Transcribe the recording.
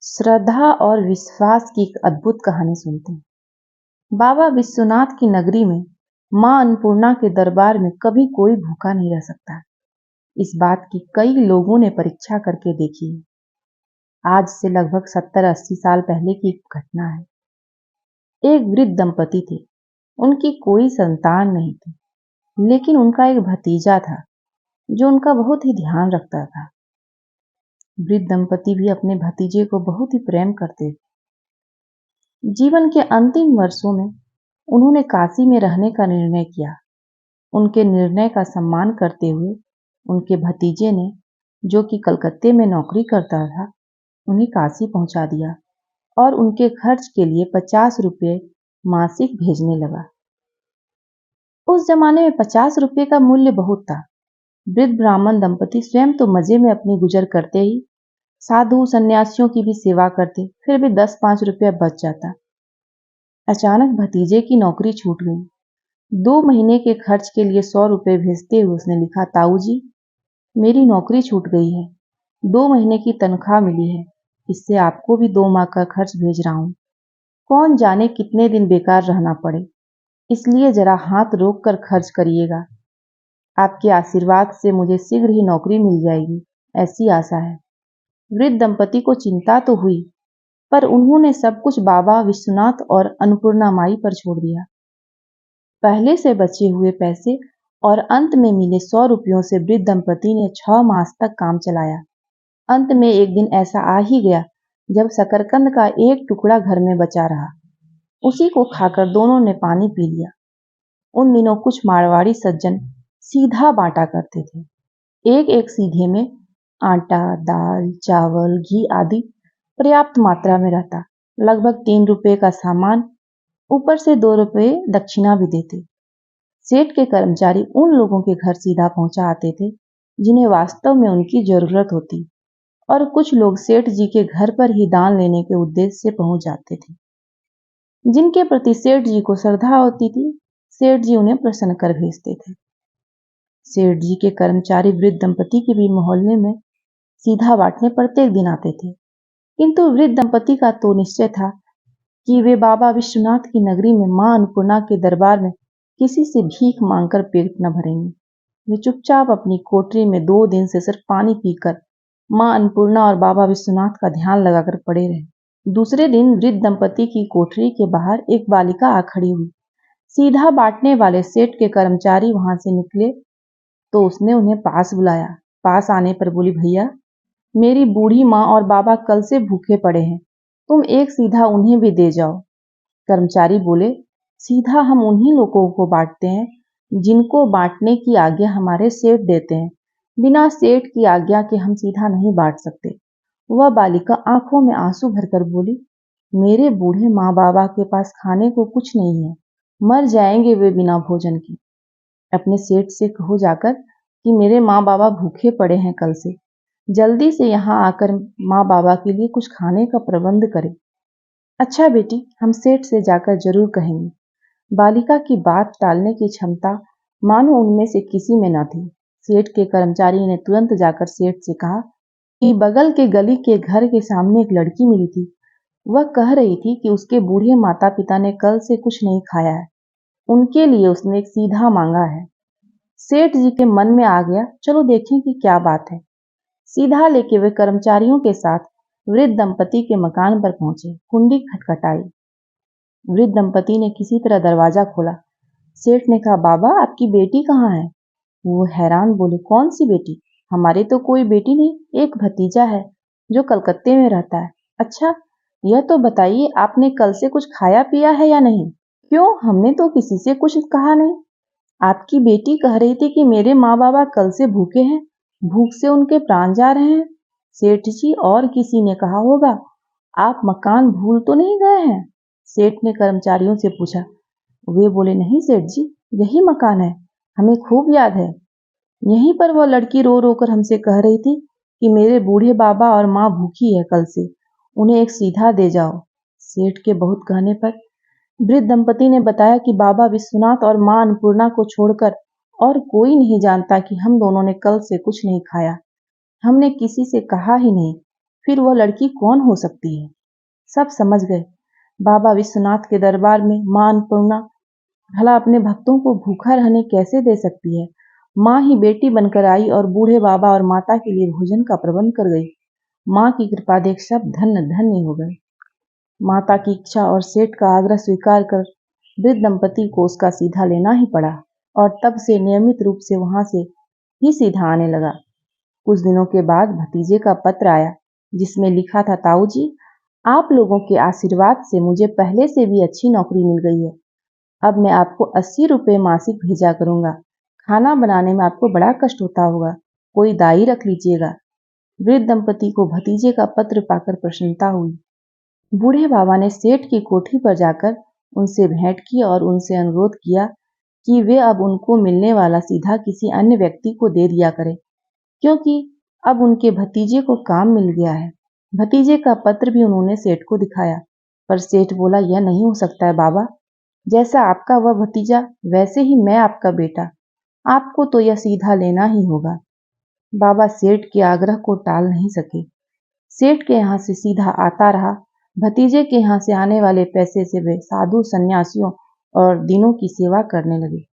श्रद्धा और विश्वास की एक अद्भुत कहानी सुनते हैं। बाबा विश्वनाथ की नगरी में मां अन्नपूर्णा के दरबार में कभी कोई भूखा नहीं रह सकता। इस बात की कई लोगों ने परीक्षा करके देखी है। आज से लगभग 70-80 साल पहले की एक घटना है। एक वृद्ध दंपति थे। उनकी कोई संतान नहीं थी, लेकिन उनका एक भतीजा था जो उनका बहुत ही ध्यान रखता था। वृद्ध दंपति भी अपने भतीजे को बहुत ही प्रेम करते थे। जीवन के अंतिम वर्षों में उन्होंने काशी में रहने का निर्णय किया। उनके निर्णय का सम्मान करते हुए उनके भतीजे ने, जो कि कलकत्ते में नौकरी करता था, उन्हें काशी पहुंचा दिया और उनके खर्च के लिए 50 रुपये मासिक भेजने लगा। उस जमाने में 50 रुपये का मूल्य बहुत था। वृद्ध ब्राह्मण दंपति स्वयं तो मजे में अपनी गुजर करते ही साधु सन्यासियों की भी सेवा करते, फिर भी 10-5 रुपया बच जाता। अचानक भतीजे की नौकरी छूट गई। 2 महीने के खर्च के लिए 100 रुपये भेजते हुए उसने लिखा, ताऊ जी, मेरी नौकरी छूट गई है, 2 महीने की तनख्वाह मिली है, इससे आपको भी 2 माह का खर्च भेज रहा हूँ। कौन जाने कितने दिन बेकार रहना पड़े, इसलिए जरा हाथ रोक कर खर्च करिएगा। आपके आशीर्वाद से मुझे शीघ्र ही नौकरी मिल जाएगी, ऐसी आशा है। वृद्ध दंपति को चिंता तो हुई, पर उन्होंने सब कुछ बाबा विश्वनाथ और अन्नपूर्णा माई पर छोड़ दिया। पहले से बचे हुए पैसे और अंत में मिले 100 रुपयों से वृद्ध दंपति ने 6 मास तक काम चलाया। अंत में एक दिन ऐसा आ ही गया जब शकरकंद का एक टुकड़ा घर में बचा रहा। उसी को खाकर दोनों ने पानी पी लिया। उन दिनों कुछ मारवाड़ी सज्जन सीधा बांटा करते थे। एक एक सीधे में आटा, दाल, चावल, घी आदि पर्याप्त मात्रा में रहता। लगभग 3 रुपये का सामान, ऊपर से 2 रुपये दक्षिणा भी देते। सेठ के कर्मचारी उन लोगों के घर सीधा पहुंचा आते थे जिन्हें वास्तव में उनकी जरूरत होती, और कुछ लोग सेठ जी के घर पर ही दान लेने के उद्देश्य से पहुंच जाते थे। जिनके प्रति सेठ जी को श्रद्धा होती थी, सेठ जी उन्हें प्रसन्न कर भेजते थे। सेठ जी के कर्मचारी वृद्ध दंपति के भी मोहल्ले में सीधा बांटने प्रत्येक दिन आते थे, किंतु वृद्ध दंपति का तो निश्चय था कि वे बाबा विश्वनाथ की नगरी में मां अन्नपूर्णा के दरबार में किसी से भीख मांगकर पेट न भरेंगे। वे चुपचाप अपनी कोठरी में 2 दिन से सिर्फ पानी पीकर मां अन्नपूर्णा और बाबा विश्वनाथ का ध्यान लगाकर पड़े रहे। दूसरे दिन वृद्ध दंपति की कोठरी के बाहर एक बालिका आ खड़ी हुई। सीधा बांटने वाले सेठ के कर्मचारी वहां से निकले तो उसने उन्हें पास बुलाया। पास आने पर बोली, भैया, मेरी बूढ़ी माँ और बाबा कल से भूखे पड़े हैं, तुम एक सीधा उन्हें भी दे जाओ। कर्मचारी बोले, सीधा हम उन्हीं लोगों को बांटते हैं जिनको बांटने की आज्ञा हमारे सेठ देते हैं। बिना सेठ की आज्ञा के हम सीधा नहीं बांट सकते। वह बालिका आंखों में आंसू भरकर बोली, मेरे बूढ़े माँ बाबा के पास खाने को कुछ नहीं है, मर जाएंगे वे बिना भोजन के। अपने सेठ से कहो जाकर कि मेरे माँ बाबा भूखे पड़े हैं कल से, जल्दी से यहाँ आकर माँ बाबा के लिए कुछ खाने का प्रबंध करें। अच्छा बेटी, हम सेठ से जाकर जरूर कहेंगे। बालिका की बात टालने की क्षमता मानो उनमें से किसी में न थी। सेठ के कर्मचारी ने तुरंत जाकर सेठ से कहा कि बगल के गली के घर के सामने एक लड़की मिली थी। वह कह रही थी कि उसके बूढ़े माता पिता ने कल से कुछ नहीं खाया है, उनके लिए उसने एक सीधा मांगा है। सेठ जी के मन में आ गया, चलो देखें कि क्या बात है। सीधा लेके वे कर्मचारियों के साथ वृद्ध दंपति के मकान पर पहुंचे। कुंडी खटखटाई। वृद्ध दंपति ने किसी तरह दरवाजा खोला। सेठ ने कहा, बाबा, आपकी बेटी कहाँ है? वो हैरान बोले, कौन सी बेटी? हमारी तो कोई बेटी नहीं, एक भतीजा है जो कलकत्ते में रहता है। अच्छा, यह तो बताइए, आपने कल से कुछ खाया पिया है या नहीं? क्यों, हमने तो किसी से कुछ कहा नहीं। आपकी बेटी कह रही थी कि मेरे माँ बाबा कल से भूखे हैं, भूख से उनके प्राण जा रहे हैं। सेठ जी और किसी ने कहा होगा। आप मकान भूल तो नहीं गए हैं? सेठ ने कर्मचारियों से पूछा। वे बोले, नहीं सेठ जी, यही मकान है, हमें खूब याद है। यहीं पर वह लड़की रो रो कर हमसे कह रही थी कि मेरे बूढ़े बाबा और माँ भूखी है कल से, उन्हें एक सीधा दे जाओ। सेठ के बहुत कहने पर वृद्ध दंपति ने बताया कि बाबा विश्वनाथ और मां अन्नपूर्णा को छोड़कर और कोई नहीं जानता कि हम दोनों ने कल से कुछ नहीं खाया। हमने किसी से कहा ही नहीं। फिर वह लड़की कौन हो सकती है? सब समझ गए। बाबा विश्वनाथ के दरबार में मां अन्नपूर्णा भला अपने भक्तों को भूखा रहने कैसे दे सकती है? माँ ही बेटी बनकर आई और बूढ़े बाबा और माता के लिए भोजन का प्रबंध कर गई। माँ की कृपा देख सब धन्य धन्य हो गए। माता की इच्छा और सेठ का आग्रह स्वीकार कर वृद्ध दंपति को उसका सीधा लेना ही पड़ा और तब से नियमित रूप से वहां से ही सीधा आने लगा। कुछ दिनों के बाद भतीजे का पत्र आया जिसमें लिखा था, ताऊ जी, आप लोगों के आशीर्वाद से मुझे पहले से भी अच्छी नौकरी मिल गई है। अब मैं आपको 80 रुपये मासिक भेजा करूंगा। खाना बनाने में आपको बड़ा कष्ट होता होगा, कोई दाई रख लीजिएगा। वृद्ध दंपति को भतीजे का पत्र पाकर प्रसन्नता हुई। बूढ़े बाबा ने सेठ की कोठी पर जाकर उनसे भेंट की और उनसे अनुरोध किया कि वे अब उनको मिलने वाला सीधा किसी अन्य व्यक्ति को दे दिया करें, क्योंकि अब उनके भतीजे को काम मिल गया है। भतीजे का पत्र भी उन्होंने सेठ को दिखाया, पर सेठ बोला, यह नहीं हो सकता है बाबा। जैसा आपका वह भतीजा वैसे ही मैं आपका बेटा, आपको तो यह सीधा लेना ही होगा। बाबा सेठ के आग्रह को टाल नहीं सके। सेठ के यहाँ से सीधा आता रहा। भतीजे के यहाँ से आने वाले पैसे से वे साधु, सन्यासियों और दीनों की सेवा करने लगे।